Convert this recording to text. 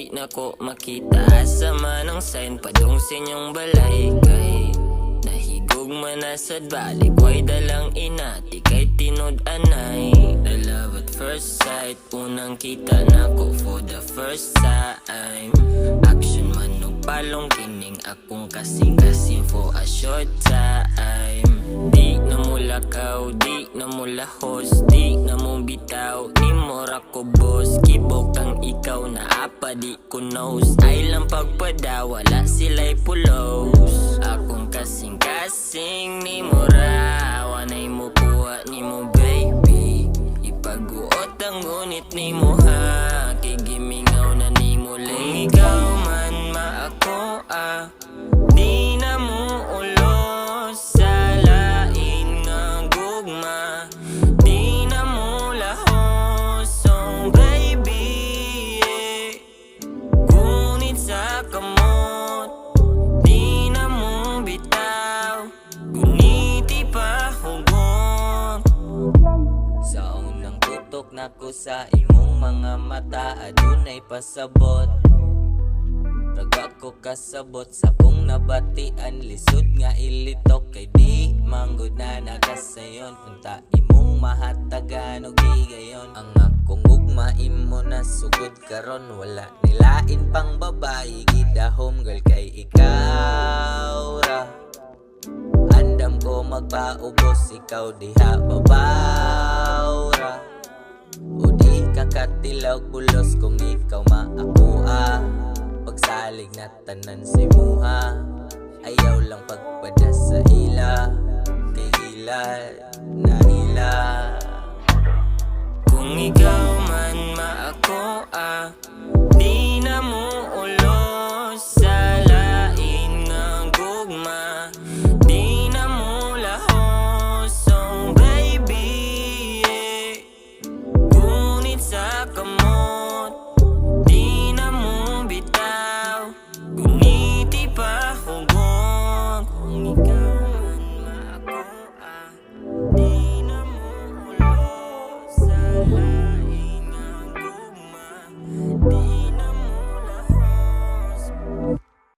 di na ko makita. Sama ng sign padung sa inyong balay. Kay nahigog man asad balik, way dalang inati kay tinod anay. The love at first sight, unang kita na ko for the first time. Action man og palong kining akong kasing-kasing for a short time. Di na mo lakaw, di na mo lahos, di na mo bitaw, di mo rako boss. Kibok kang ikaw na apa di ko knows. Ay lang pagpadawala sila'y pulos. Akong kasing-kasing ni mo ra, wanay mo kuha ni mo baby. Ipaguot ang ngunit ni mo ha, kay gimingaw na ni mo lay. Kung ikaw man maako di na mo ulos sa lain nga gugma. Di na mo lahos, oh baby, ngunit sa kamot di na mo bitaw, guniti pa hugot. Sa unang tutok nako sa imong mga mata, adunay pasabot. Raga ko kasabot sa kong nabatian, lisod nga ilitok kay di manggod na nagasayon. Unta imong mahatagan og gigayon, ang akong ugma imo na sugod karon. Wala nilain pang babae, gidahom girl kay ikaw ra. Andam ko magpaubos, ikaw diha babaw ra. O di kakatilaw pulos kung ikaw maakua. Pagsalig na tanan sa imuha, ayaw lang pagpada sa ila, kay ila na ila.